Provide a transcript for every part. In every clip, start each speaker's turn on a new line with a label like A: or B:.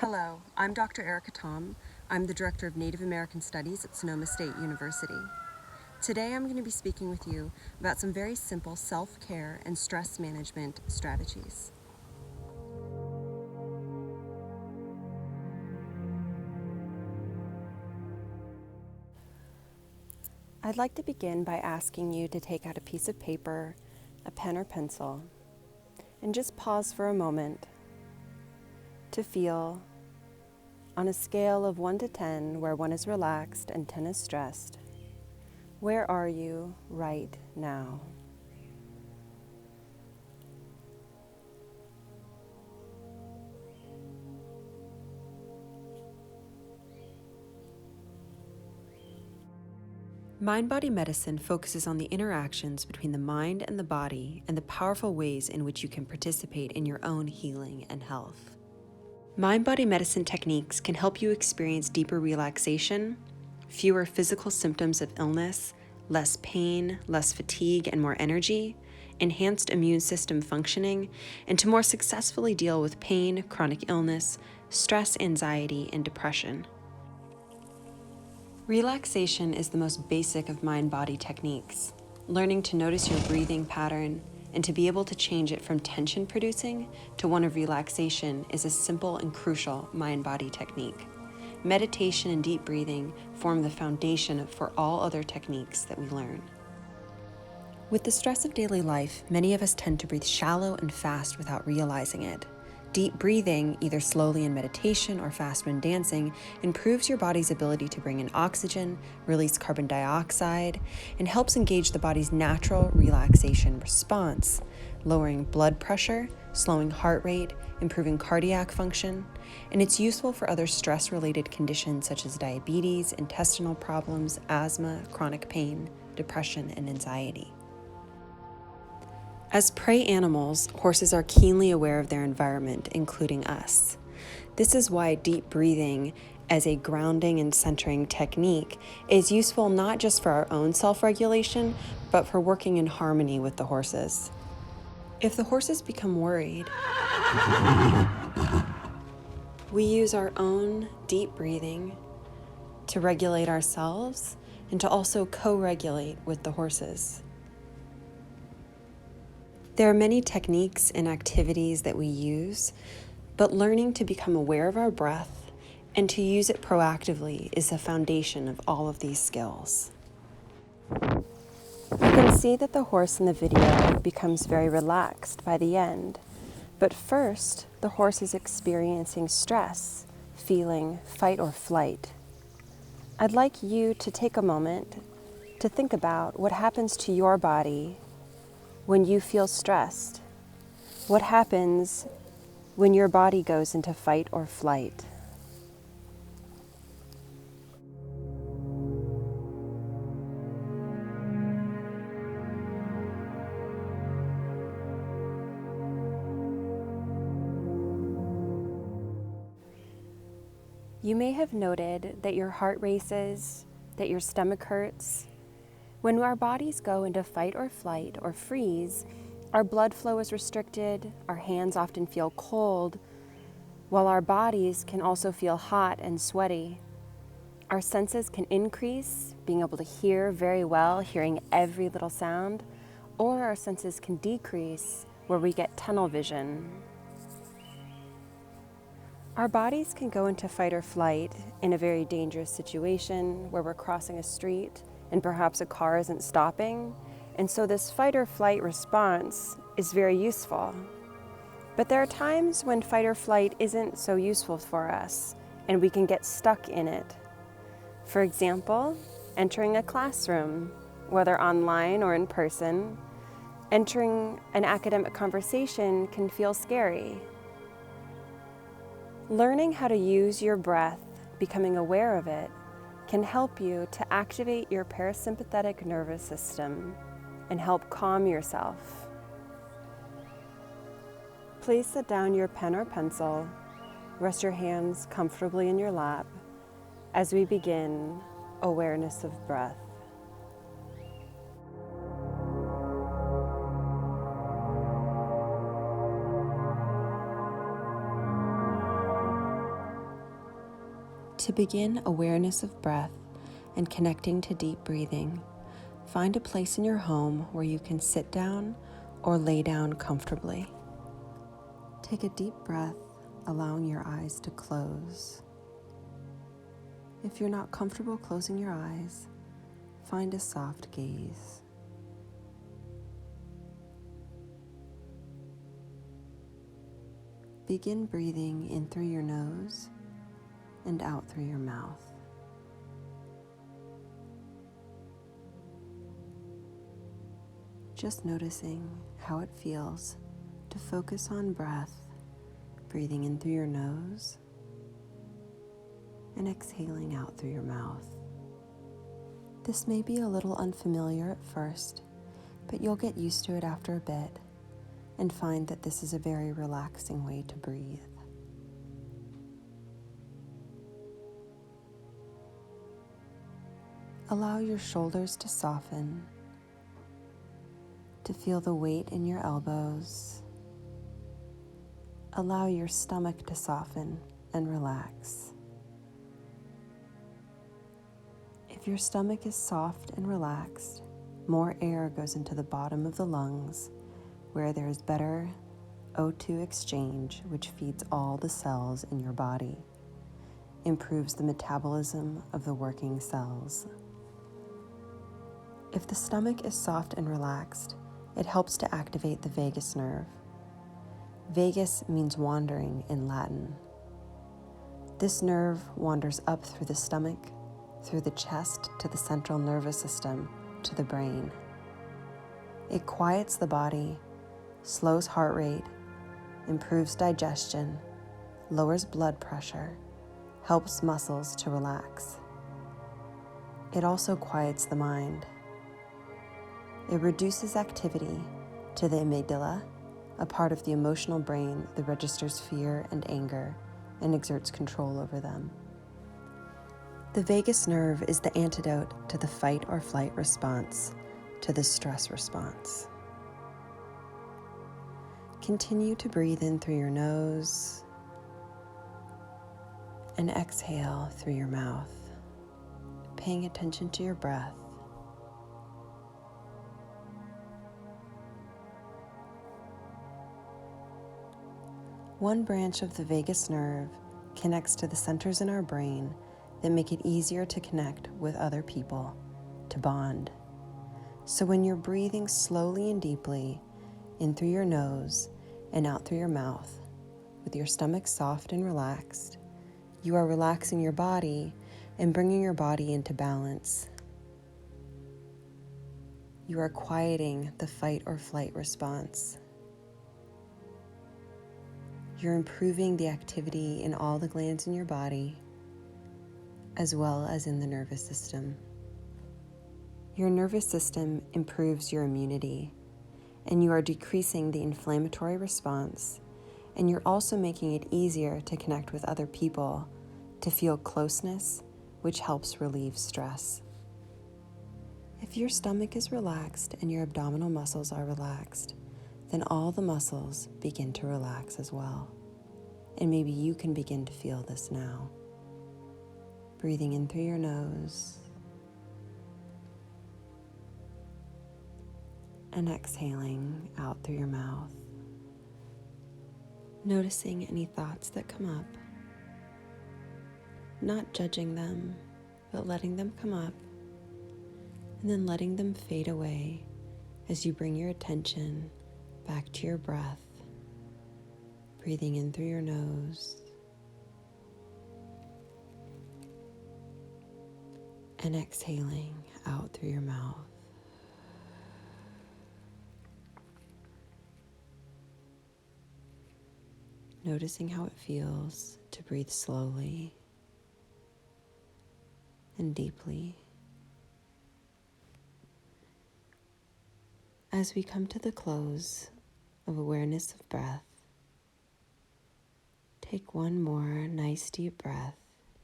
A: Hello, I'm Dr. Erica Tom. I'm the Director of Native American Studies at Sonoma State University. Today I'm going to be speaking with you about some very simple self-care and stress management strategies. I'd like to begin by asking you to take out a piece of paper, a pen or pencil, and just pause for a moment to feel, on a scale of 1 to 10, where 1 is relaxed and 10 is stressed, where are you right now? Mind-body medicine focuses on the interactions between the mind and the body and the powerful ways in which you can participate in your own healing and health. Mind-body medicine techniques can help you experience deeper relaxation, fewer physical symptoms of illness, less pain, less fatigue, and more energy, enhanced immune system functioning, and to more successfully deal with pain, chronic illness, stress, anxiety, and depression. Relaxation is the most basic of mind-body techniques. Learning to notice your breathing pattern and to be able to change it from tension-producing to one of relaxation is a simple and crucial mind-body technique. Meditation and deep breathing form the foundation for all other techniques that we learn. With the stress of daily life, many of us tend to breathe shallow and fast without realizing it. Deep breathing, either slowly in meditation or fast when dancing, improves your body's ability to bring in oxygen, release carbon dioxide, and helps engage the body's natural relaxation response, lowering blood pressure, slowing heart rate, improving cardiac function, and it's useful for other stress-related conditions such as diabetes, intestinal problems, asthma, chronic pain, depression, and anxiety. As prey animals, horses are keenly aware of their environment, including us. This is why deep breathing as a grounding and centering technique is useful not just for our own self-regulation, but for working in harmony with the horses. If the horses become worried, we use our own deep breathing to regulate ourselves and to also co-regulate with the horses. There are many techniques and activities that we use, but learning to become aware of our breath and to use it proactively is the foundation of all of these skills. You can see that the horse in the video becomes very relaxed by the end, but first the horse is experiencing stress, feeling fight or flight. I'd like you to take a moment to think about what happens to your body when you feel stressed. What happens when your body goes into fight or flight? You may have noted that your heart races, that your stomach hurts. When our bodies go into fight or flight or freeze, our blood flow is restricted, our hands often feel cold, while our bodies can also feel hot and sweaty. Our senses can increase, being able to hear very well, hearing every little sound, or our senses can decrease, where we get tunnel vision. Our bodies can go into fight or flight in a very dangerous situation where we're crossing a street and perhaps a car isn't stopping, and so this fight or flight response is very useful. But there are times when fight or flight isn't so useful for us, and we can get stuck in it. For example, entering a classroom, whether online or in person, entering an academic conversation can feel scary. Learning how to use your breath, becoming aware of it, can help you to activate your parasympathetic nervous system and help calm yourself. Please set down your pen or pencil, rest your hands comfortably in your lap as we begin awareness of breath. To begin awareness of breath and connecting to deep breathing, find a place in your home where you can sit down or lay down comfortably. Take a deep breath, allowing your eyes to close. If you're not comfortable closing your eyes, find a soft gaze. Begin breathing in through your nose and out through your mouth. Just noticing how it feels to focus on breath, breathing in through your nose and exhaling out through your mouth. This may be a little unfamiliar at first, but you'll get used to it after a bit and find that this is a very relaxing way to breathe. Allow your shoulders to soften, to feel the weight in your elbows. Allow your stomach to soften and relax. If your stomach is soft and relaxed, more air goes into the bottom of the lungs, where there is better O2 exchange, which feeds all the cells in your body, improves the metabolism of the working cells. If the stomach is soft and relaxed, it helps to activate the vagus nerve. Vagus means wandering in Latin. This nerve wanders up through the stomach, through the chest to the central nervous system, to the brain. It quiets the body, slows heart rate, improves digestion, lowers blood pressure, helps muscles to relax. It also quiets the mind. It reduces activity to the amygdala, a part of the emotional brain that registers fear and anger and exerts control over them. The vagus nerve is the antidote to the fight or flight response, to the stress response. Continue to breathe in through your nose and exhale through your mouth, paying attention to your breath. One branch of the vagus nerve connects to the centers in our brain that make it easier to connect with other people, to bond. So when you're breathing slowly and deeply in through your nose and out through your mouth, with your stomach soft and relaxed, you are relaxing your body and bringing your body into balance. You are quieting the fight or flight response. You're improving the activity in all the glands in your body, as well as in the nervous system. Your nervous system improves your immunity, and you are decreasing the inflammatory response, and you're also making it easier to connect with other people, to feel closeness, which helps relieve stress. If your stomach is relaxed and your abdominal muscles are relaxed, then all the muscles begin to relax as well. And maybe you can begin to feel this now. Breathing in through your nose and exhaling out through your mouth. Noticing any thoughts that come up, not judging them, but letting them come up, and then letting them fade away as you bring your attention back to your breath, breathing in through your nose and exhaling out through your mouth. Noticing how it feels to breathe slowly and deeply. As we come to the close of awareness of breath, take one more nice deep breath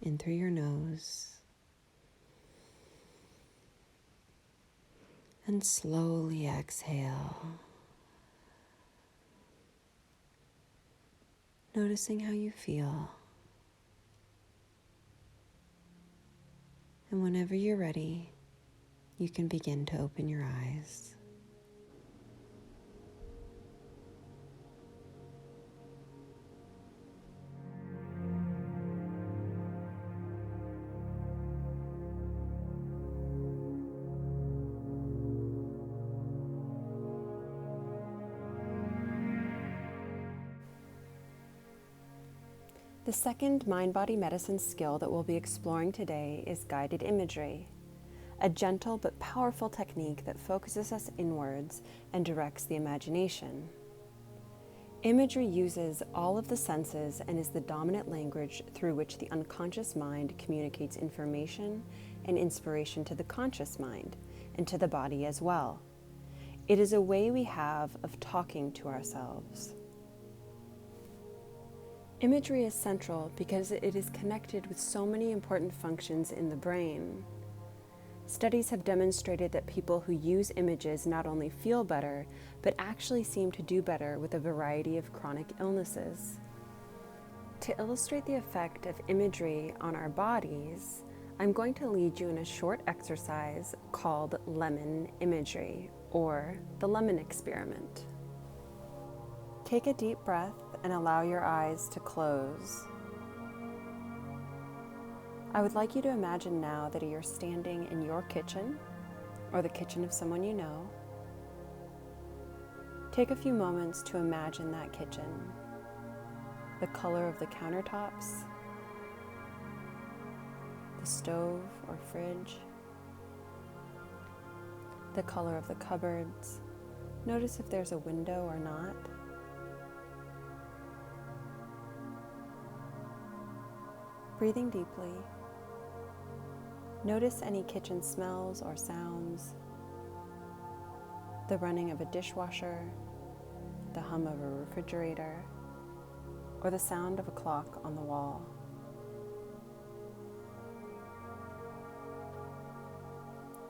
A: in through your nose and slowly exhale, noticing how you feel. And whenever you're ready, you can begin to open your eyes. The second mind-body medicine skill that we'll be exploring today is guided imagery, a gentle but powerful technique that focuses us inwards and directs the imagination. Imagery uses all of the senses and is the dominant language through which the unconscious mind communicates information and inspiration to the conscious mind and to the body as well. It is a way we have of talking to ourselves. Imagery is central because it is connected with so many important functions in the brain. Studies have demonstrated that people who use images not only feel better, but actually seem to do better with a variety of chronic illnesses. To illustrate the effect of imagery on our bodies, I'm going to lead you in a short exercise called lemon imagery, or the lemon experiment. Take a deep breath and allow your eyes to close. I would like you to imagine now that you're standing in your kitchen or the kitchen of someone you know. Take a few moments to imagine that kitchen, the color of the countertops, the stove or fridge, the color of the cupboards. Notice if there's a window or not. Breathing deeply. Notice any kitchen smells or sounds, the running of a dishwasher, the hum of a refrigerator, or the sound of a clock on the wall.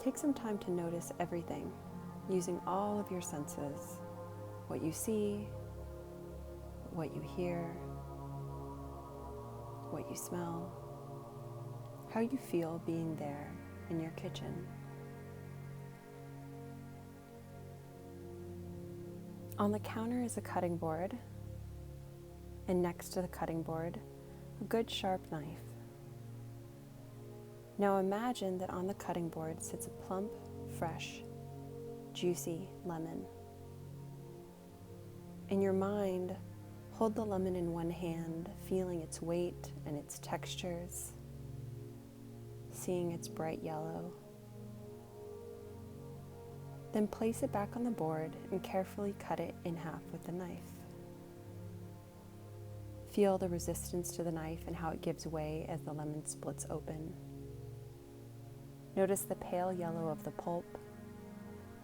A: Take some time to notice everything, using all of your senses, what you see, what you hear, what you smell, how you feel being there in your kitchen. On the counter is a cutting board, and next to the cutting board, a good sharp knife. Now imagine that on the cutting board sits a plump, fresh, juicy lemon. In your mind, hold the lemon in one hand, feeling its weight and its textures, seeing its bright yellow. Then place it back on the board and carefully cut it in half with the knife. Feel the resistance to the knife and how it gives way as the lemon splits open. Notice the pale yellow of the pulp,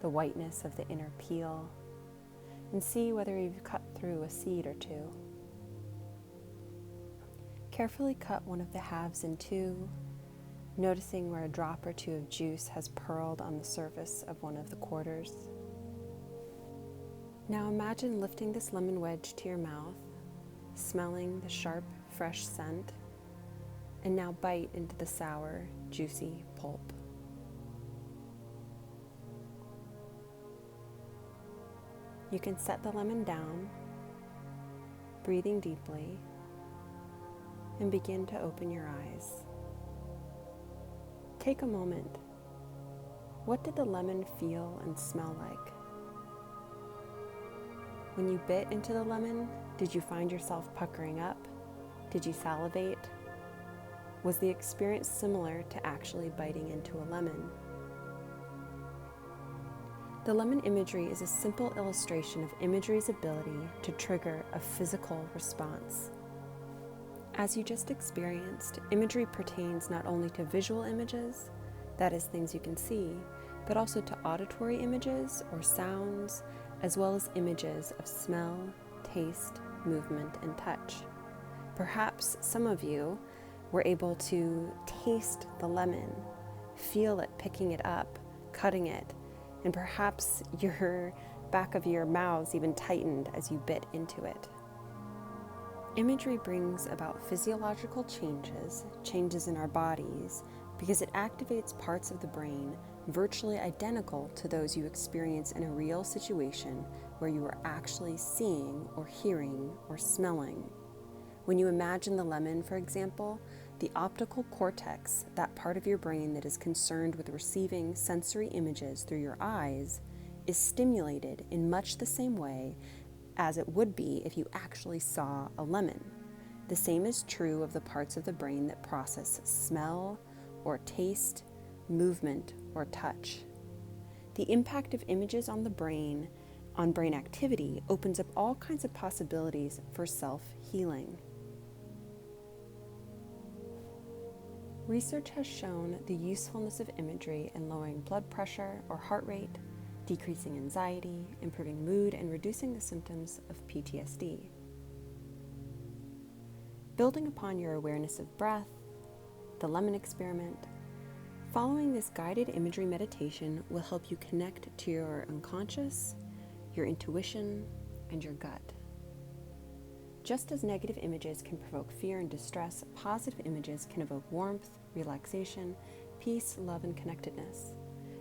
A: the whiteness of the inner peel, and see whether you've cut through a seed or two. Carefully cut one of the halves in two, noticing where a drop or two of juice has pearled on the surface of one of the quarters. Now imagine lifting this lemon wedge to your mouth, smelling the sharp, fresh scent, and now bite into the sour, juicy pulp. You can set the lemon down, breathing deeply, and begin to open your eyes. Take a moment. What did the lemon feel and smell like? When you bit into the lemon, did you find yourself puckering up? Did you salivate? Was the experience similar to actually biting into a lemon? The lemon imagery is a simple illustration of imagery's ability to trigger a physical response. As you just experienced, imagery pertains not only to visual images, that is, things you can see, but also to auditory images or sounds, as well as images of smell, taste, movement, and touch. Perhaps some of you were able to taste the lemon, feel it picking it up, cutting it, and perhaps your back of your mouths even tightened as you bit into it. Imagery brings about physiological changes in our bodies because it activates parts of the brain virtually identical to those you experience in a real situation where you are actually seeing or hearing or smelling. When you imagine the lemon, for example, the optical cortex, that part of your brain that is concerned with receiving sensory images through your eyes, is stimulated in much the same way as it would be if you actually saw a lemon. The same is true of the parts of the brain that process smell or taste, movement, or touch. The impact of images on the brain, on brain activity, opens up all kinds of possibilities for self-healing. Research has shown the usefulness of imagery in lowering blood pressure or heart rate, decreasing anxiety, improving mood, and reducing the symptoms of PTSD. Building upon your awareness of breath, the lemon experiment, following this guided imagery meditation will help you connect to your unconscious, your intuition, and your gut. Just as negative images can provoke fear and distress, positive images can evoke warmth, relaxation, peace, love, and connectedness.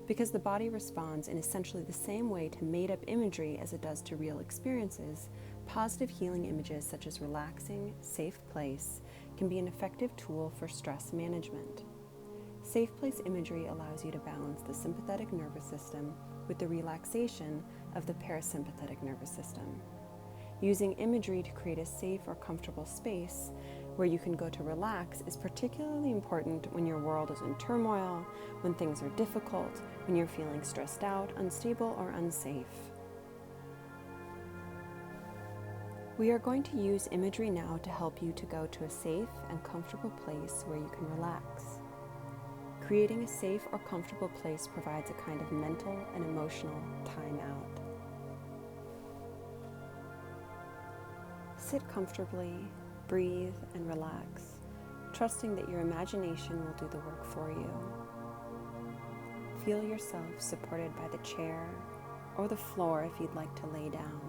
A: Because the body responds in essentially the same way to made-up imagery as it does to real experiences, positive healing images such as relaxing, safe place can be an effective tool for stress management. Safe place imagery allows you to balance the sympathetic nervous system with the relaxation of the parasympathetic nervous system. Using imagery to create a safe or comfortable space where you can go to relax is particularly important when your world is in turmoil, when things are difficult, when you're feeling stressed out, unstable, or unsafe. We are going to use imagery now to help you to go to a safe and comfortable place where you can relax. Creating a safe or comfortable place provides a kind of mental and emotional time out. Sit comfortably, breathe, and relax, trusting that your imagination will do the work for you. Feel yourself supported by the chair or the floor if you'd like to lay down.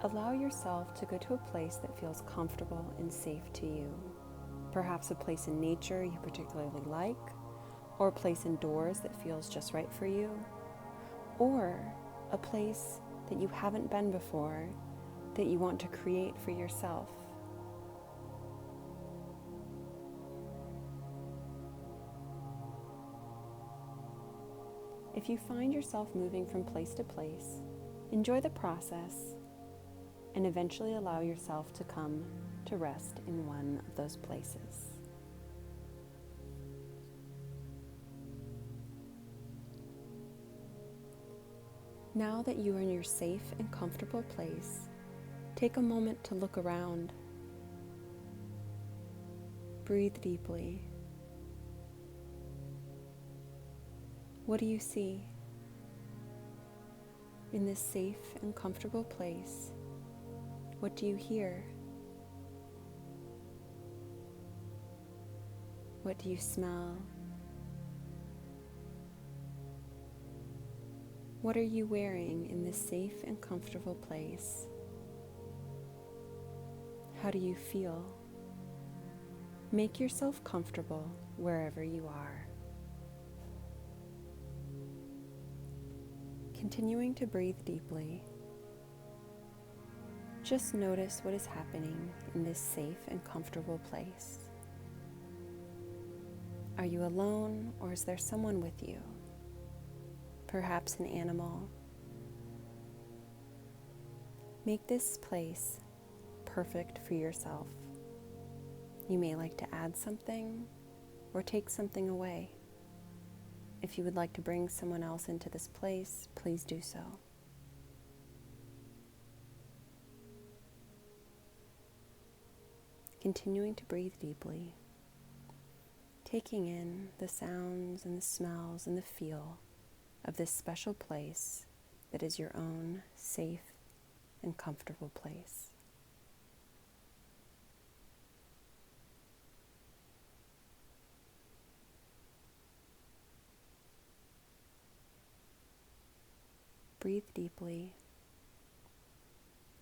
A: Allow yourself to go to a place that feels comfortable and safe to you. Perhaps a place in nature you particularly like, or a place indoors that feels just right for you, or a place that you haven't been before that you want to create for yourself. If you find yourself moving from place to place, enjoy the process and eventually allow yourself to come to rest in one of those places. Now that you are in your safe and comfortable place, take a moment to look around. Breathe deeply. What do you see? In this safe and comfortable place, what do you hear? What do you smell? What are you wearing in this safe and comfortable place? How do you feel? Make yourself comfortable wherever you are. Continuing to breathe deeply, just notice what is happening in this safe and comfortable place. Are you alone, or is there someone with you? Perhaps an animal. Make this place perfect for yourself. You may like to add something or take something away. If you would like to bring someone else into this place, please do so. Continuing to breathe deeply, taking in the sounds and the smells and the feel of this special place that is your own safe and comfortable place. Breathe deeply.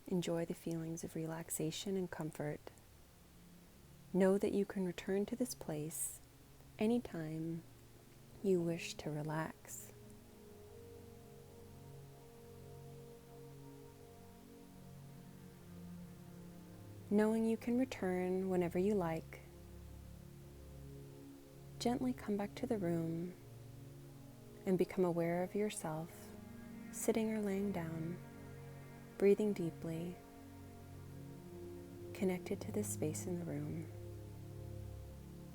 A: Enjoy the feelings of relaxation and comfort. Know that you can return to this place anytime you wish to relax. Knowing you can return whenever you like, gently come back to the room and become aware of yourself, sitting or laying down, breathing deeply, connected to this space in the room,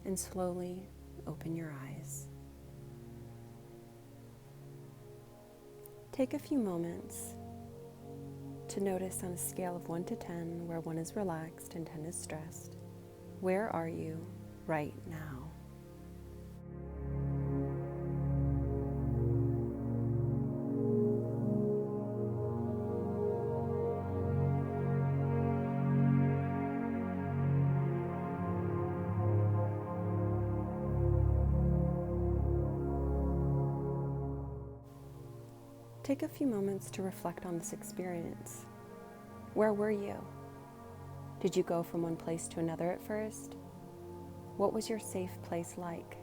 A: and slowly open your eyes. Take a few moments to notice on a scale of 1 to 10, where 1 is relaxed and 10 is stressed. Where are you right now? Take a few moments to reflect on this experience. Where were you? Did you go from one place to another at first? What was your safe place like?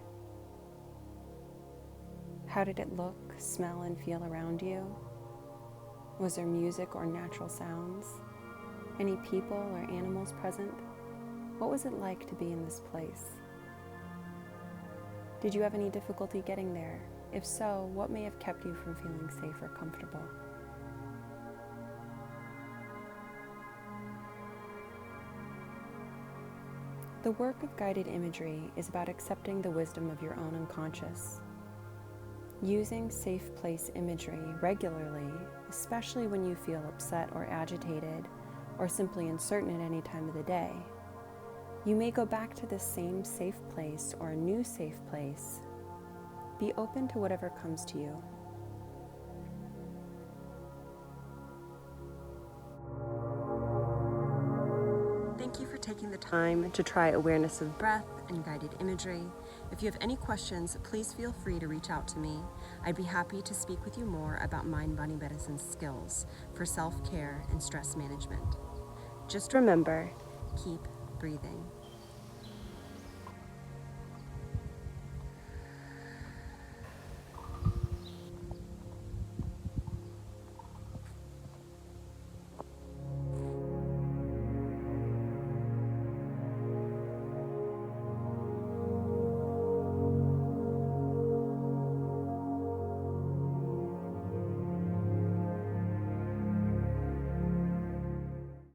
A: How did it look, smell, and feel around you? Was there music or natural sounds? Any people or animals present? What was it like to be in this place? Did you have any difficulty getting there? If so, what may have kept you from feeling safe or comfortable? The work of guided imagery is about accepting the wisdom of your own unconscious. Using safe place imagery regularly, especially when you feel upset or agitated, or simply uncertain at any time of the day, you may go back to the same safe place or a new safe place. Be open to whatever comes to you. Thank you for taking the time to try awareness of breath and guided imagery. If you have any questions, please feel free to reach out to me. I'd be happy to speak with you more about mind-body medicine skills for self-care and stress management. Just remember, keep breathing.